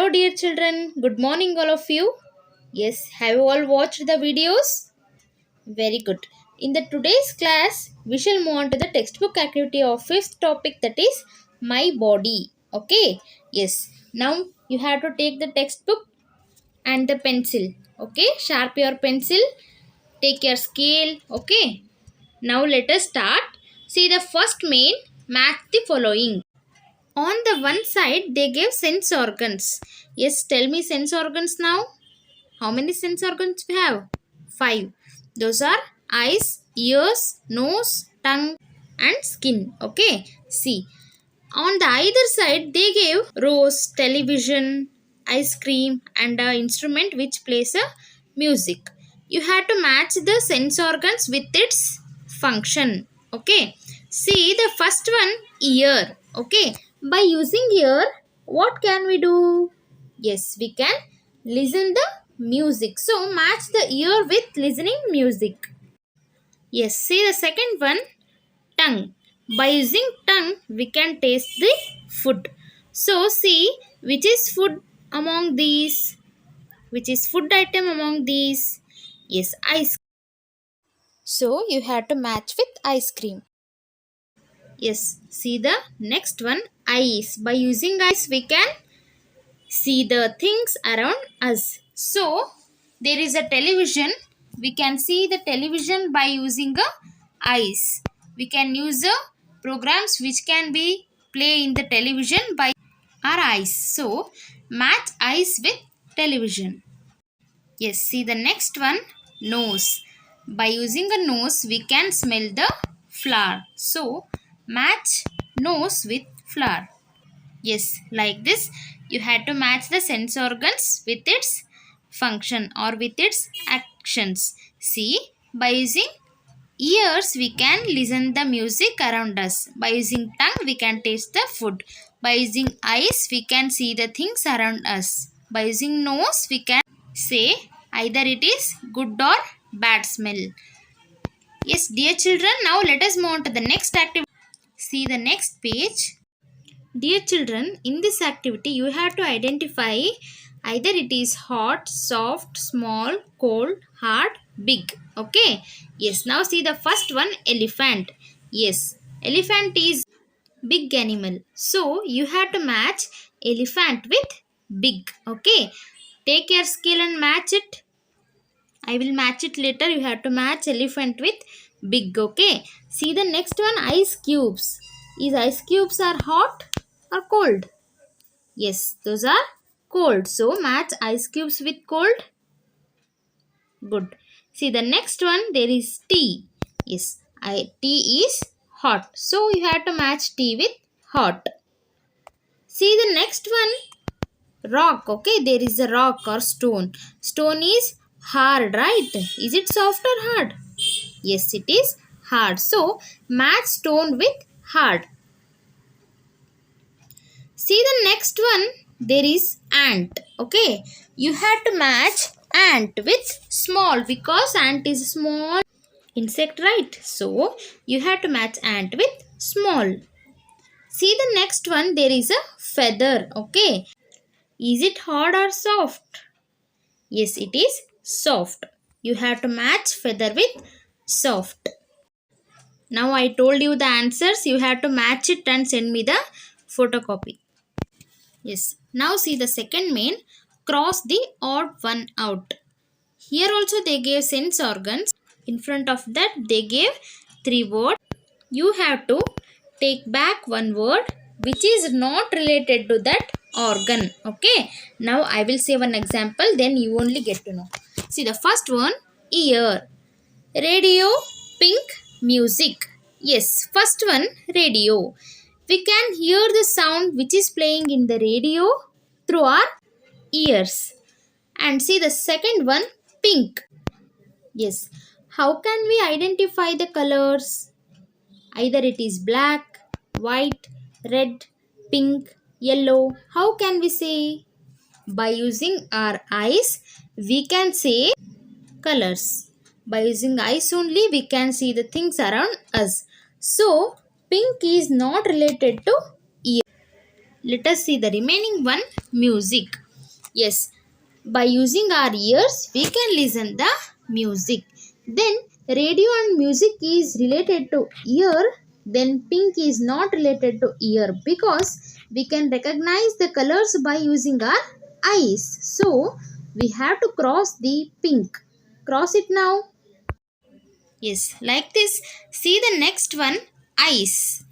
Hello, dear children. Good morning, all of you. Yes, have you all watched the videos? Very good. In the today's class, we shall move on to the textbook activity of fifth topic, that is my body. Okay. Yes. Now you have to take the textbook and the pencil. Okay. Sharp your pencil. Take your scale. Okay. Now let us start. See the first main. Match the following. On the one side, they gave sense organs. Yes, tell me sense organs now. How many sense organs we have? 5. Those are eyes, ears, nose, tongue and skin. Okay. See. On the either side, they gave rose, television, ice cream and a instrument which plays a music. You have to match the sense organs with its function. Okay. See the first one, ear. Okay. By using ear, what can we do? Yes, we can listen the music. So match the ear with listening music. Yes, see the second one, tongue. By using tongue, we can taste the food. So see which is food among these. Which is food item among these? Yes, ice. So you have to match with ice cream. Yes, see the next one, eyes. By using eyes, we can see the things around us. So there is a television. We can see the television by using a eyes. We can use the programs which can be play in the television by our eyes. So match eyes with television. Yes, see the next one, nose. By using a nose, we can smell the flower. So match nose with flower. Yes, like this, you had to match the sense organs with its function or with its actions. See, by using ears, we can listen the music around us. By using tongue, we can taste the food. By using eyes, we can see the things around us. By using nose, we can say either it is good or bad smell. Yes, dear children, now let us move on to the next activity. See the next page. Dear children, in this activity you have to identify either it is hot, soft, small, cold, hard, big. Okay. Yes. Now see the first one, elephant. Yes. Elephant is big animal. So you have to match elephant with big. Okay. Take your scale and match it. I will match it later. You have to match elephant with big. Okay. See the next one, ice cubes. Is ice cubes are hot or cold? Yes, those are cold. So match ice cubes with cold. Good. See the next one, there is tea. Yes, tea is hot. So you have to match tea with hot. See the next one, rock. Okay, there is a rock or stone. Stone is hard, right? Is it soft or hard? Yes, it is hard. So match stone with hard. See the next one, there is ant. Okay, you have to match ant with small because ant is small insect, right? So you have to match ant with small. See the next one, there is a feather. Okay, is it hard or soft? Yes, it is soft. You have to match feather with soft. Now I told you the answers. You have to match it and send me the photocopy. Yes. Now see the second main, cross the odd one out. Here also they gave sense organs. In front of that they gave 3 words. You have to take back one word which is not related to that organ. Okay. Now I will say one example, then you only get to know. See the first one, ear. Radio, pink, music. Yes, first one, radio. We can hear the sound which is playing in the radio through our ears. And see the second one, pink. Yes, how can we identify the colors? Either it is black, white, red, pink, yellow. How can we say? By using our eyes, we can say colors. By using eyes only, we can see the things around us. So, pink is not related to ear. Let us see the remaining one, music. Yes, by using our ears, we can listen the music. Then radio and music is related to ear. Then pink is not related to ear because we can recognize the colors by using our eyes. So we have to cross the pink. Cross it now. Yes, like this. See the next one, ice.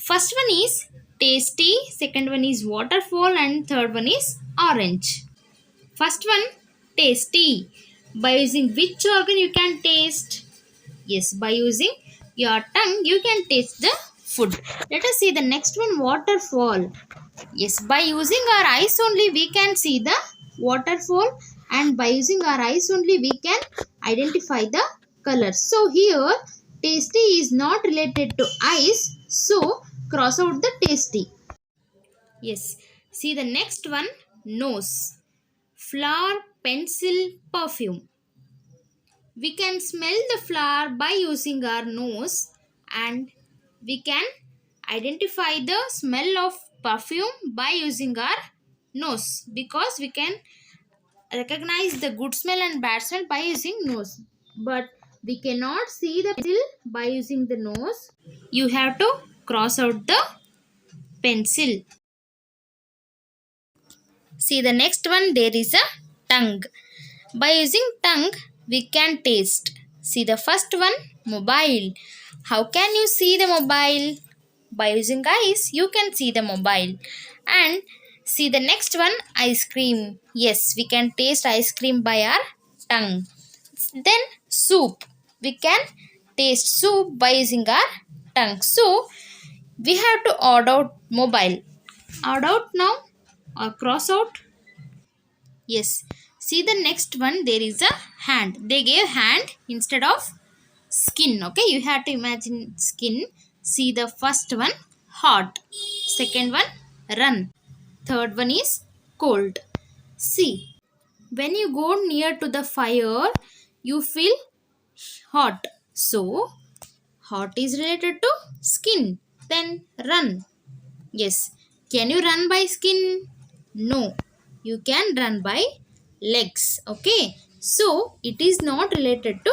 First one is tasty, second one is waterfall, and third one is orange. First one, tasty. By using which organ you can taste? Yes, by using your tongue you can taste the food. Let us see the next one, waterfall. Yes, by using our eyes only we can see the waterfall, and by using our eyes only we can identify the colors. So here tasty is not related to eyes, so cross out the tasty. Yes, see the next one, nose. Flower, pencil, perfume. We can smell the flower by using our nose, and we can identify the smell of perfume by using our nose because we can recognize the good smell and bad smell by using nose. But we cannot see the pencil by using the nose. You have to cross out the pencil. See the next one, there is a tongue. By using tongue, we can taste. See the first one, mobile. How can you see the mobile? By using eyes, you can see the mobile. And see the next one, ice cream. Yes, we can taste ice cream by our tongue. Then soup. We can taste soup by using our tongue. So, we have to odd out mobile. Odd out now or cross out. Yes. See the next one, there is a hand. They gave hand instead of skin. Okay, you have to imagine skin. See the first one, hot. Second one, run. Third one is cold. See, when you go near to the fire, you feel hot. So, hot is related to skin. Then run. Yes. Can you run by skin? No. You can run by legs. Okay. So, it is not related to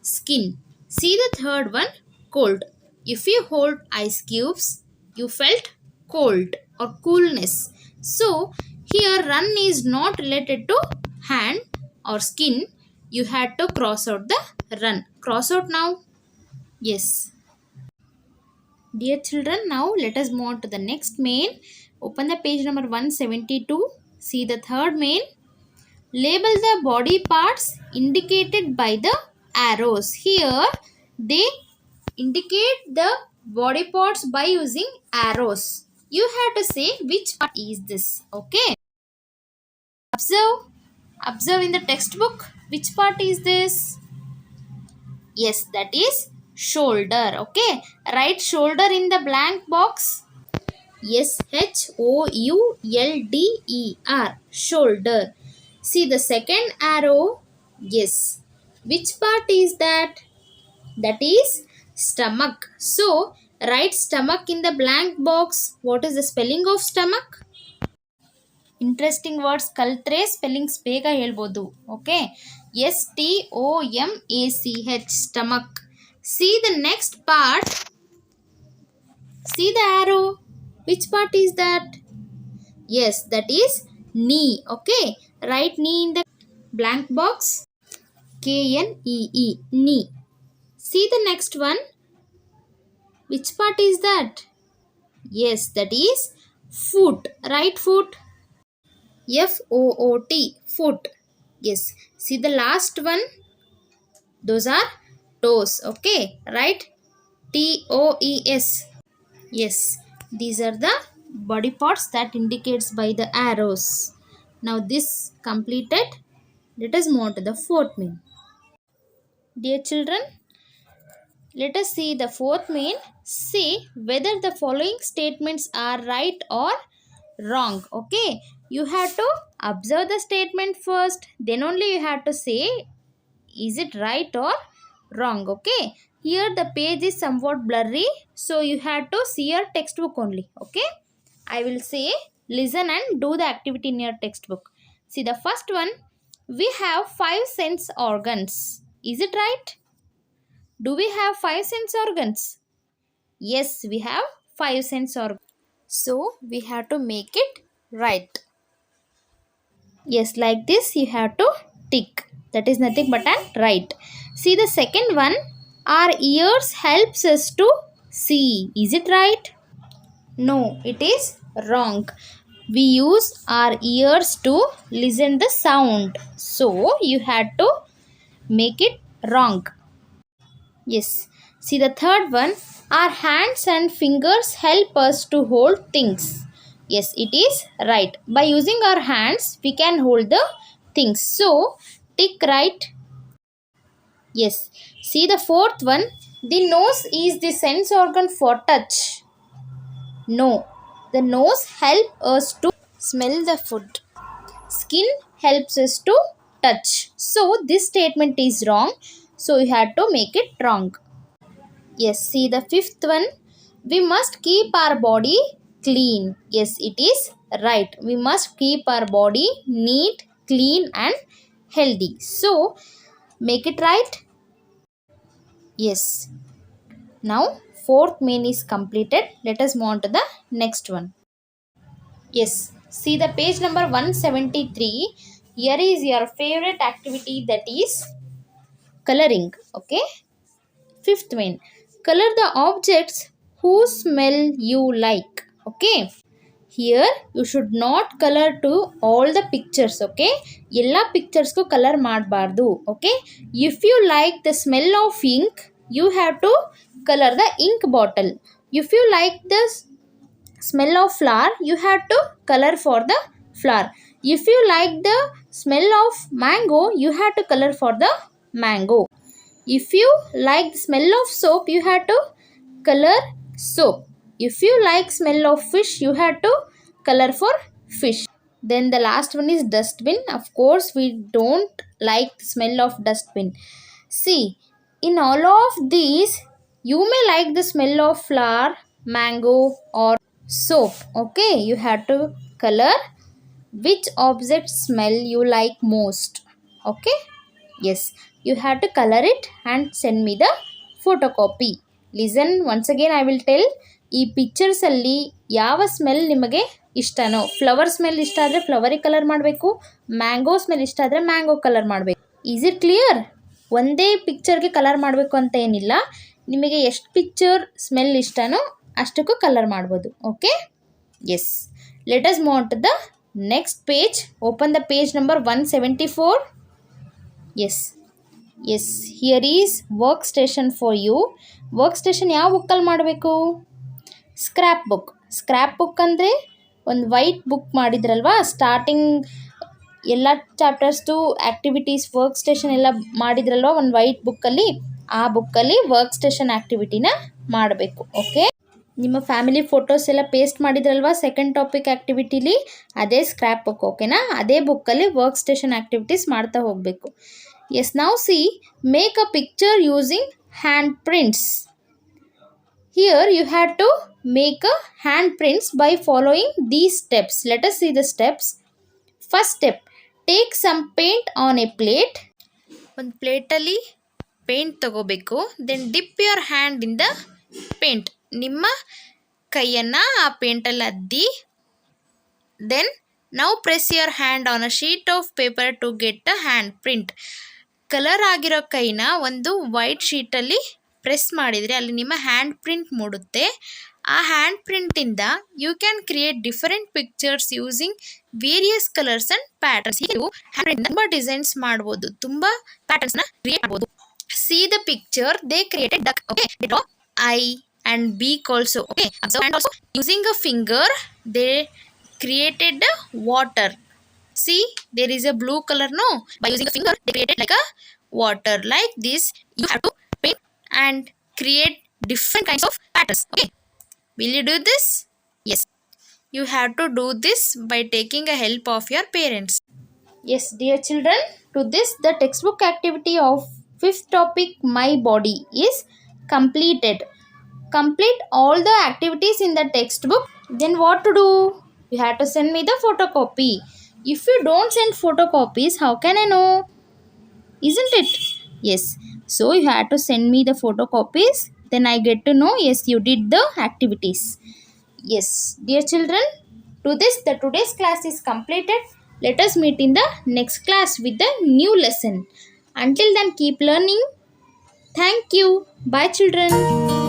skin. See the third one, cold. If you hold ice cubes, you felt cold or coolness. So, here run is not related to hand or skin. You had to cross out the run. Cross out now. Yes. Dear children, now let us move on to the next main. Open the page number 172. See the third main. Label the body parts indicated by the arrows. Here they indicate the body parts by using arrows. You have to say which part is this. Okay. Observe. Observe in the textbook. Which part is this? Yes, that is shoulder. Okay. Write shoulder in the blank box. shoulder. Shoulder. See the second arrow. Yes. Which part is that? That is stomach. So, write stomach in the blank box. What is the spelling of stomach? Interesting words ಕಲ್ತ್ರೆ spellings ಬೇಗ ಹೇಳ್ಬೋದು. Okay, STOMACH, stomach. C the next part. See the arrow. Which part is that? Yes, that is knee. Okay. Write knee in the blank box. KNEE. Knee. See the next one. Which part is that? Yes, that is foot. Write foot. FOOT. Foot. Yes. See the last one. Those are toes. Okay. Write TOES. Yes, these are the body parts that indicates by the arrows. Now this completed. Let us move on to the fourth main. Dear children, let us see the fourth main. Say whether the following statements are right or wrong. Okay, you have to observe the statement first, then only you have to say is it right or wrong. Okay, here the page is somewhat blurry, so you have to see your textbook only. Okay, I will say listen and do the activity in your textbook. See the first one, we have five sense organs. Is it right? Do we have five sense organs? Yes, we have five sense organs. So we have to make it right. Yes, like this you have to tick. That is nothing but an right. See the second one, our ears helps us to see. Is it right? No, it is wrong. We use our ears to listen the sound. So you had to make it wrong. Yes. See the third one, our hands and fingers help us to hold things. Yes, it is right. By using our hands, we can hold the things. So, tick right. Yes. See the fourth one, the nose is the sense organ for touch. No, the nose helps us to smell the food. Skin helps us to touch. So, this statement is wrong. So, you have to make it wrong. Yes, see the fifth one. We must keep our body clean. Yes, it is right. We must keep our body neat, clean and healthy. So, make it right. Yes. Now, fourth main is completed. Let us move on to the next one. Yes. See the page number 173. Here is your favorite activity, that is coloring. Okay. Fifth main, color the objects whose smell you like. Okay. Here you should not color to all the pictures. Okay. Ella pictures ko color ಮಾಡಬಾರದು. Okay. If you like the smell of ink, you have to color the ink bottle. If you like the smell of flower, you have to color for the flower. If you like the smell of mango, you have to color for the mango. If you like the smell of soap, you have to color soap. If you like smell of fish, you have to color for fish. Then the last one is dustbin. Of course, we don't like the smell of dustbin. See, in all of these, you may like the smell of flower, mango or soap. Okay, you have to color which object smell you like most. Okay. Yes, you have to color it and send me the photocopy. Listen once again, I will tell. ಈ pictures ಅಲ್ಲಿ ಯಾವ smell ನಿಮಗೆ ಇಷ್ಟನೋ, flower smell ಇಷ್ಟ ಆದರೆ ಫ್ಲವರಿಗೆ colour ಮಾಡಬೇಕು, mango smell ಇಷ್ಟ ಆದರೆ mango colour ಮಾಡಬೇಕು. Is it clear? ಒಂದೇ ಪಿಕ್ಚರ್ಗೆ ಕಲರ್ ಮಾಡಬೇಕು ಅಂತ ಏನಿಲ್ಲ. ನಿಮಗೆ ಎಷ್ಟು ಪಿಕ್ಚರ್ ಸ್ಮೆಲ್ ಇಷ್ಟನೋ ಅಷ್ಟಕ್ಕೂ ಕಲರ್ ಮಾಡ್ಬೋದು. Okay. Yes, let us move on to the next page. Open the page number 174. Yes, here is workstation for you. Workstation ಯಾವ ಬುಕ್ಕಲ್ಲಿ ಮಾಡಬೇಕು? ಸ್ಕ್ರ್ಯಾಪ್ ಬುಕ್ ಅಂದರೆ ಒಂದು ವೈಟ್ ಬುಕ್ ಮಾಡಿದ್ರಲ್ವಾ, ಸ್ಟಾರ್ಟಿಂಗ್ ಎಲ್ಲ ಚಾಪ್ಟರ್ಸ್ದು ಆ್ಯಕ್ಟಿವಿಟೀಸ್ ವರ್ಕ್ಸ್ಟೇಷನ್ ಎಲ್ಲ ಮಾಡಿದ್ರಲ್ವ ಒಂದು ವೈಟ್ ಬುಕ್ಕಲ್ಲಿ, ಆ ಬುಕ್ಕಲ್ಲಿ ವರ್ಕ್ಸ್ಟೇಷನ್ ಆ್ಯಕ್ಟಿವಿಟಿನ ಮಾಡಬೇಕು. ಓಕೆ. ನಿಮ್ಮ ಫ್ಯಾಮಿಲಿ ಫೋಟೋಸ್ ಎಲ್ಲ ಪೇಸ್ಟ್ ಮಾಡಿದ್ರಲ್ವ ಸೆಕೆಂಡ್ ಟಾಪಿಕ್ ಆ್ಯಕ್ಟಿವಿಟಿಲಿ, ಅದೇ ಸ್ಕ್ರ್ಯಾಪ್ ಬುಕ್. ಓಕೆನಾ? ಅದೇ ಬುಕ್ಕಲ್ಲಿ ವರ್ಕ್ಸ್ಟೇಷನ್ ಆ್ಯಕ್ಟಿವಿಟೀಸ್ ಮಾಡ್ತಾ ಹೋಗಬೇಕು. Yes, now see, make a picture using handprints. Here you have to make a handprints by following these steps. Let us see the steps. First step, take some paint on a plate. ಒಂದು ಪ್ಲೇಟಲ್ಲಿ paint ತಗೋಬೇಕು. Then dip your hand in the paint. ನಿಮ್ಮ ಕೈಯನ್ನು ಆ ಪೇಂಟಲ್ಲಿ ಅದ್ದಿ. Then now press your hand on a sheet of paper to get a hand print. Colour ಆಗಿರೋ ಕೈನ ಒಂದು ವೈಟ್ ಶೀಟಲ್ಲಿ ಪ್ರೆಸ್ ಮಾಡಿದರೆ ಅಲ್ಲಿ ನಿಮ್ಮ ಹ್ಯಾಂಡ್ ಪ್ರಿಂಟ್ ಮೂಡುತ್ತೆ. ಆ ಹ್ಯಾಂಡ್ ಪ್ರಿಂಟಿಂದ you can create different pictures using various colours and patterns. ನೀವು ಹ್ಯಾಂಡ್ ಪ್ರಿಂಟ್ ತುಂಬ ಡಿಸೈನ್ಸ್ ಮಾಡ್ಬೋದು, ತುಂಬ ಪ್ಯಾಟರ್ನ್ಸ್ನ ಕ್ರಿಯೇಟ್ ಮಾಡ್ಬೋದು. See the picture they created duck. Okay, they draw eye and beak also. Okay, and also using a finger they created water. See, there is a blue color, no? By using a finger, they created like a water. Like this, you have to paint and create different kinds of patterns. Okay, will you do this? Yes, you have to do this by taking a help of your parents. Yes, dear children, to this the textbook activity of fifth topic, my body, is completed. Complete all the activities in the textbook. Then what to do? You have to send me the photocopy. If you don't send photocopies, how can I know? Isn't it? Yes. So you have to send me the photocopies. Then I get to know, yes, you did the activities. Yes, dear children, today's class is completed. Let us meet in the next class with the new lesson. Until then, keep learning. Thank you. Bye, children.